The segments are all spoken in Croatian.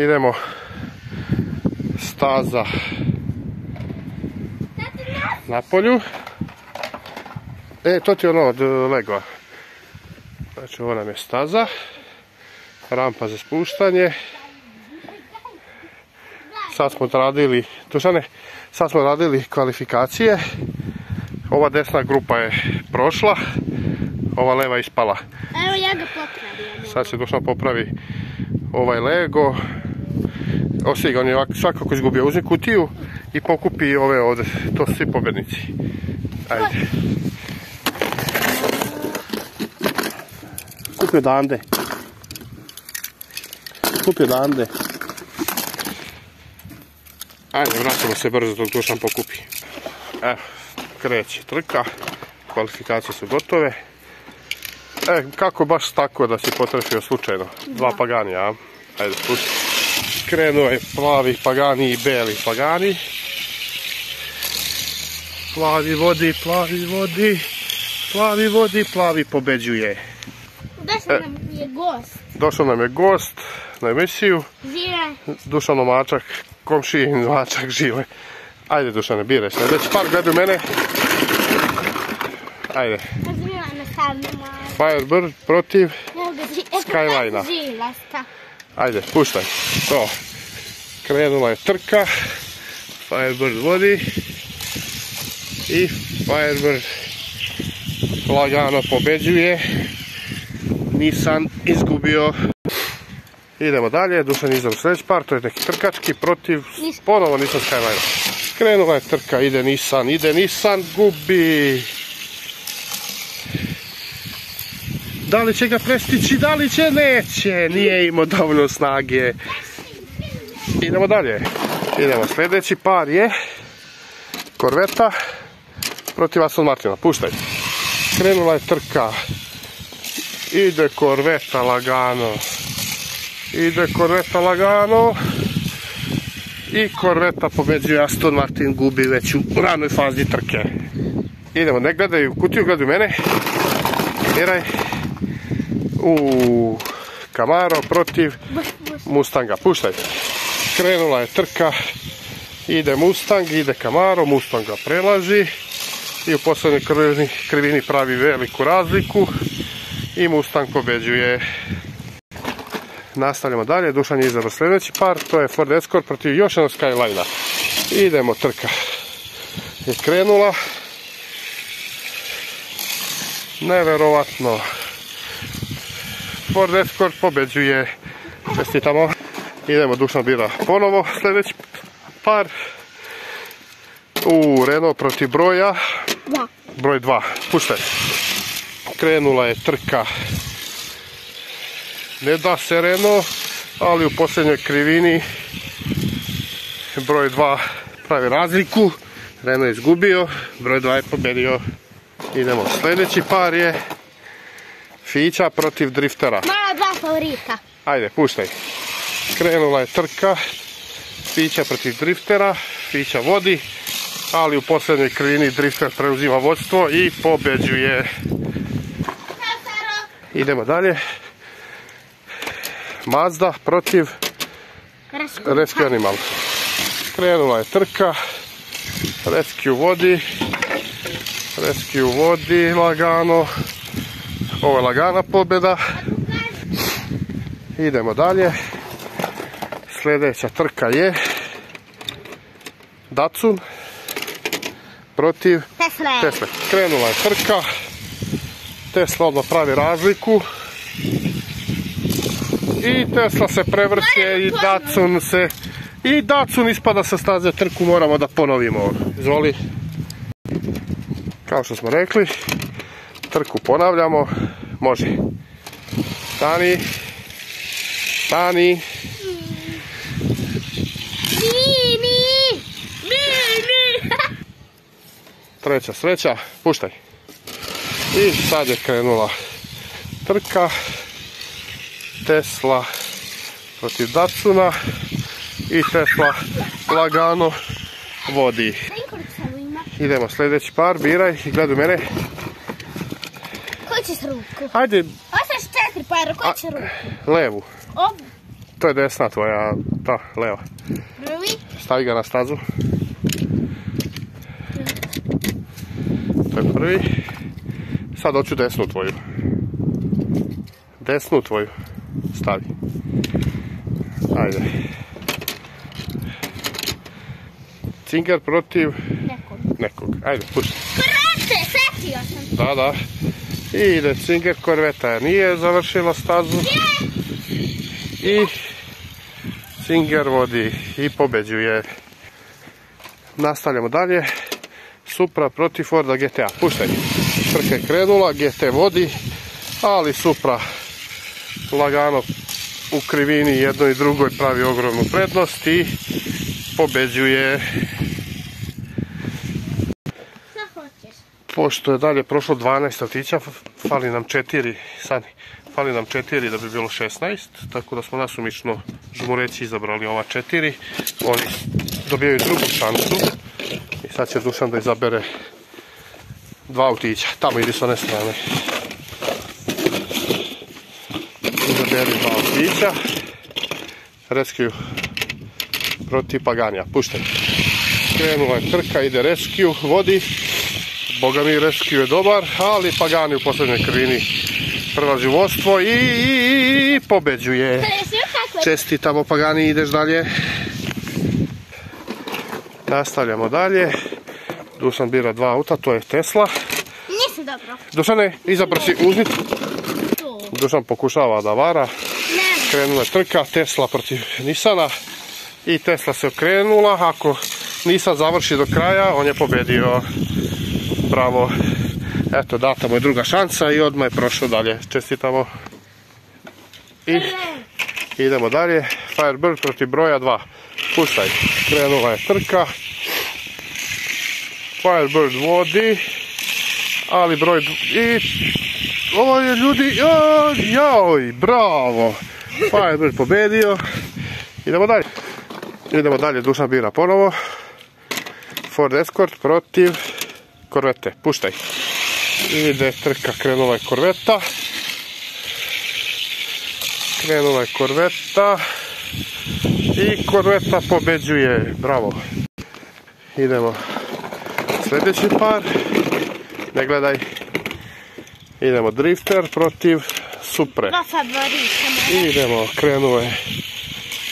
Idemo staza na polju. To ti je ono od Legova. Znači ovo nam je staza. Rampa za spuštanje. Sad smo radili kvalifikacije. Ova desna grupa je prošla. Ova leva ispala. Evo ja ga popravim. Sad se Dušan popravi ovaj Lego. On je svakako izgubio. Uzmi kutiju i pokupi ove ovdje. To su svi pobjednici. Ajde. Kupio dande. Ajde, vratimo se brzo dok Dušan pokupi. Evo, kreće trka. Kvalifikacije su gotove. Kako baš tako da si potrefio slučajno? Dva Pagani, a? Ajde, pusti. Krenuo je plavi Pagani i beli Pagani. Plavi vodi, plavi pobeđuje. Došao nam je gost na emisiju. Dušanov mačak, komšijin mačak Žile. Ajde Dušane, biraj sljedeći par, gledaj mene. Ajde. Firebird protiv Skylinea. Ajde, puštaj. To. Krenula je trka. Firebird vodi. I Firebird lagano pobeđuje. Nisam izgubio. Idemo dalje. Dušan izdam sljedeći par. To je neki trkački protiv. Ponovo Nissan Skylinea. Krenula je trka. Ide Nissan. Gubi. Da li će ga prestići, da li će, neće, nije imao dovoljno snage. Idemo dalje. Sljedeći par je Corvetta protiv Aston Martina. Puštaj. Krenula je trka. Ide Corvetta lagano. I Corvetta pobeđuje, Aston Martin gubi već u ranoj fazi trke. Idemo, ne gledaj u kutiju, gledaj mene. Miraj. Camaro protiv Mustanga. Puštaj. Krenula je trka. Ide Mustang, ide Camaro. Mustang ga prelaži. I u posljednjoj krivini pravi veliku razliku. I Mustang pobeđuje. Nastavljamo dalje. Dušan je izabrao sljedeći par. To je Ford Escort protiv još jednog Skylinea. Idemo, trka je krenula. Neverovatno. Ford Escort pobeđuje. Čestitamo. Idemo, Dušan bira ponovo sljedeći par. Renault protiv broj 2. Puštaj. Krenula je trka. Ne da se Renault, ali u posljednjoj krivini broj 2 pravi razliku. Renault je izgubio, broj 2 je pobedio. Idemo, sljedeći par je Fića protiv Driftera. Mala dva favorita. Ajde, puštaj. Krenula je trka. Fića protiv Driftera. Fića vodi, ali u posljednjoj krivini Drifter preuzima vodstvo i pobeđuje. Idemo dalje. Mazda protiv Rescue Animal. Krenula je trka. Rescue vodi lagano. Ovo je lagana pobjeda. Idemo dalje. Sljedeća trka je Datsun protiv Tesla. Krenula je trka. Tesla odmah pravi razliku. I Tesla se prevrće i Datsun ispada sa staze. Trku moramo da ponovimo. Izvoli. Kao što smo rekli, trku ponavljamo. Može. Stani. Treća sreća. Puštaj. I sad je krenula trka. Tesla protiv Datsuna. I Tesla lagano vodi. Idemo sljedeći par, biraj i gledaj mene. Koji ćeš ruku? Ajde. Ostaš 4 para, koji će ruku? Levu. Ovu? To je desna tvoja, ta, leva. Prvi. Stavi ga na stazu. To je prvi. Sad hoću desnu tvoju. Desnu tvoju. Stavi. Ajde. Cinger protiv nekog. Ajde, pušti. Korvete, setio sam. Da. I ide Cinger, korveta nije završila stazu. I Cinger vodi i pobeđuje. Nastavljamo dalje. Supra protiv Forda GTA. Puštaj. Trka je krenula, GT vodi, ali Supra lagano u krivini jednoj i drugoj pravi ogromnu prednost i pobeđuje. Šta hoćeš? Pošto je dalje prošlo 12 autića, fali nam 4, Sani, fali nam 4 da bi bilo 16, tako da smo nasumično žmureći izabrali ova 4. Oni dobijaju drugu šansu i sad će Dušan da izabere 2 autića. Tamo ide s one strane. Izaberi 2 autića. Rescue protiv Paganija. Puštaj. Krenula je trka, ide Rescue, vodi. Boga mi, Rescue je dobar, ali Pagani u posljednjoj krivini prelazi vodstvo i pobeđuje. Čestitamo Pagani, ideš dalje. Nastavljamo dalje. Dušan bira 2 auta, to je Tesla. Nisam dobro. Dušane, izabro si, uzmi. Dušan pokušava da vara. Krenula je trka, Tesla protiv Nissana. I Tesla se okrenula, ako Nissan završi do kraja, on je pobedio. Bravo. Eto, data mu je druga šansa i odmah je prošlo dalje. Čestitamo. I idemo dalje. Firebird protiv broja 2. Puštaj. Krenula je trka. Firebird vodi. Ali broj... I... Ovo je ljudi... Joj, bravo. Firebird pobedio. Idemo dalje. Idemo dalje, Dušan bira ponovo. Ford Escort protiv Korvete. Puštaj. Ide trka, krenula je Korveta. Krenula je Korveta. I Korveta pobeđuje. Bravo. Idemo sljedeći par. Ne gledaj. Idemo Drifter protiv Supre. Idemo, krenuo je.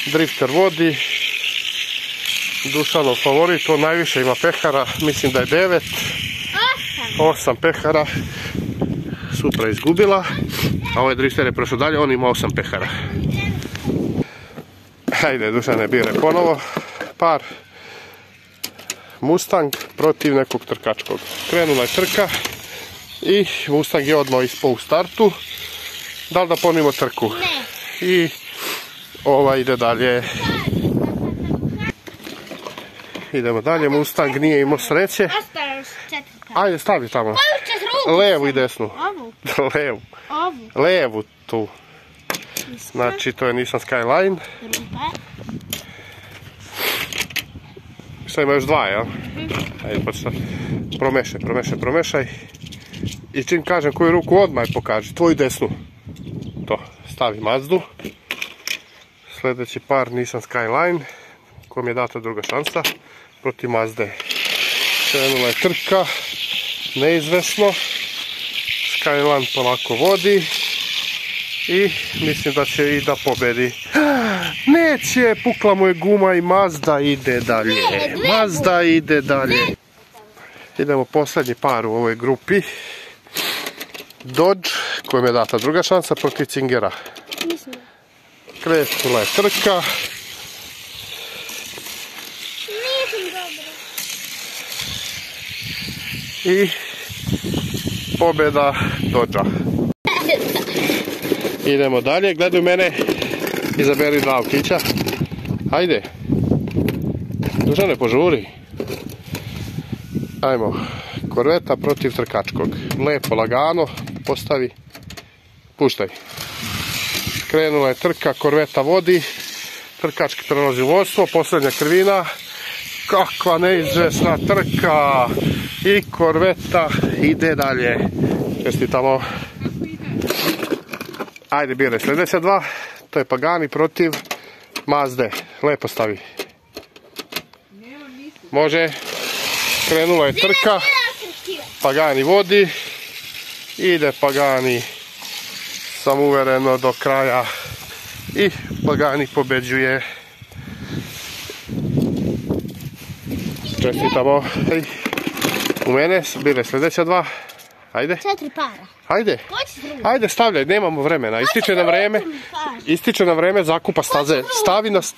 Drifter vodi. Dušanov favorit, on najviše ima pehara, mislim da je 9. 8 pehara. Supra izgubila. A ovaj Drifter je prošao dalje, on ima 8 pehara. Hajde, Dušane bire ponovo. Par. Mustang protiv nekog trkačkog. Krenula je trka. I Mustang je odmah ispao u startu. Da li da ponovimo trku? Ne. I ova ide dalje. Idemo dalje, Mustang nije imao sreće. Ajde, stavi tamo. Levu i desnu. Levu. Levu tu. Znači, to je Nissan Skyline. Sad ima još 2, jel? Ajde, promešaj. I čim kažem koju ruku, odmah pokaži. Tvoju desnu. To, stavi Mazdu. Sljedeći par Nissan Skyline. Kom je data druga šansa. Protiv Mazde. Krenula je trka. Neizvesno. Skyline polako vodi. I mislim da će i da pobedi. Neće, pukla mu je guma i Mazda ide dalje. Mazda ide dalje. Idemo posljednji par u ovoj grupi. Dodge, kojem je data druga šansa protiv Cingera. Krenula je trka. I pobjeda Dodge-a. Idemo dalje, gledaj mene, izaberi 2 autića. Ajde. Dušane, požuri. Ajmo. Korveta protiv trkačkog. Lepo, lagano, postavi. Puštaj. Krenula je trka, Korveta vodi. Trkački prelazi vodstvo, posljednja krivina. Kakva neizvesna trka. I Korveta ide dalje. Čestitamo. Ajde, biraj sljedeća 2. To je Pagani protiv Mazde, lepo stavi. Može. Krenula je trka. Pagani vodi. Ide Pagani samouvereno do kraja. I Pagani pobeđuje. Čestitamo. U mene bile sljedeća dva. Ajde. 4 para. Ajde. Ajde, stavljaj, nemamo vremena. Ističe nam vreme zakupa staze. Stavi nas.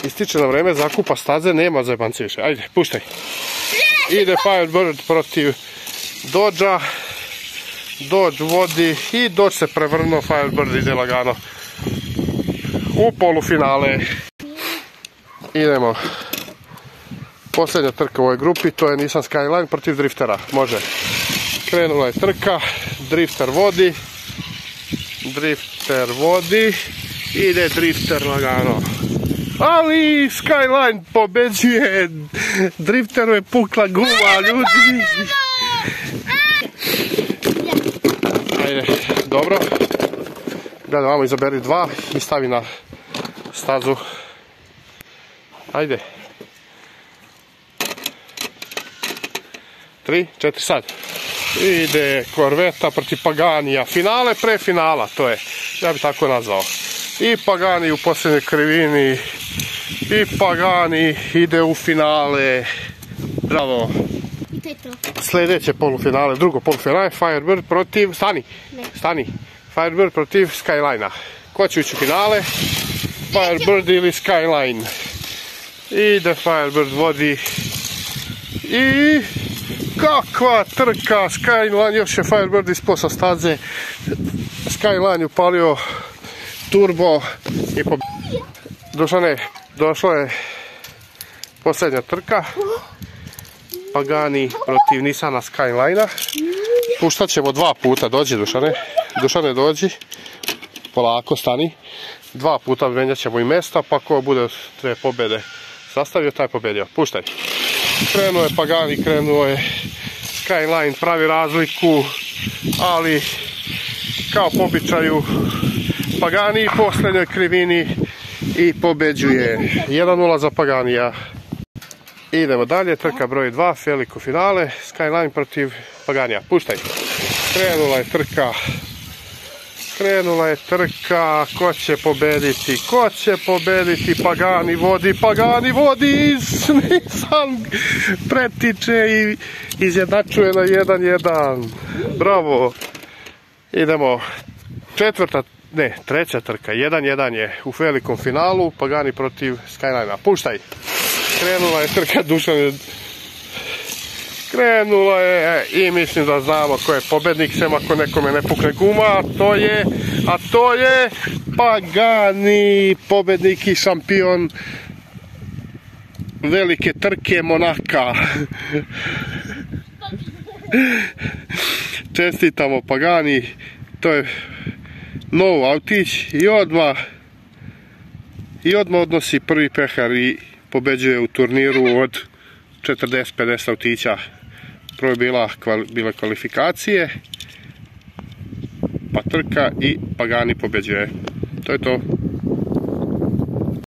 Ističe nam vreme zakupa staze, nema zajebanci više. Ajde, puštaj. Ide Firebird protiv Dodgea. Dodge vodi i Dodge se prevrnuo, Firebird ide lagano u polufinale. Idemo. Posljednja trka u ovoj grupi, to je Nissan Skyline protiv Driftera. Može. Krenula je trka, Drifter vodi. Drifter vodi. Ide Drifter lagano. Ali Skyline pobeđuje. Drifteru je pukla guma, ljudi. Ajde, dobro. Gledaj, vamo izaberi dva i stavi na stazu. Ajde. 3, 4, sad. Ide Corvetta protiv Paganija. Finale pre finala, to je. Ja bi tako nazvao. I Pagani u posljednjoj krivini. I Pagani ide u finale. Bravo. Sljedeće polufinale, drugo polufinale, Firebird protiv... Stani. Firebird protiv Skylinea. Ko će ući u finale? Firebird ili Skyline? Ide Firebird vodi. I... kakva trka! Skyline, još je Firebird ispao sa staze. Skyline upalio turbo i Dušane, došla je posljednja trka. Pagani protiv Nissana Skylinea. Puštat ćemo dva puta, dođi Dušane. Dušane, dođi. Polako, stani. Dva puta menjat ćemo i mjesta, pa ko bude te pobjede sastavio, taj pobjedio. Puštaj. Krenuo je Pagani, krenuo je Skyline, pravi razliku, ali kao po običaju Pagani u posljednjoj krivini i pobeđuje. 1-0 za Paganija. Idemo dalje, trka broj 2, veliko finale, Skyline protiv Paganija. Puštaj. Krenula je trka, ko će pobediti? Ko će pobediti? Pagani vodi, Nissan pretiče i izjednačuje na 1-1. Bravo. Idemo, treća trka, 1-1 je u velikom finalu, Pagani protiv Skylinea. Puštaj. Krenula je trka, Dušan. Krenula je i mislim da znamo ko je pobednik, sem ako nekome ne pukne guma, a to je Pagani, pobednik i šampion velike trke Monaka. Čestitamo Pagani, to je nov autić i odmah odnosi prvi pehar i pobeđuje u turniru od 40-50 autića. Prvo bile kvalifikacije, pa trka i Pagani pobeđuje. To je to.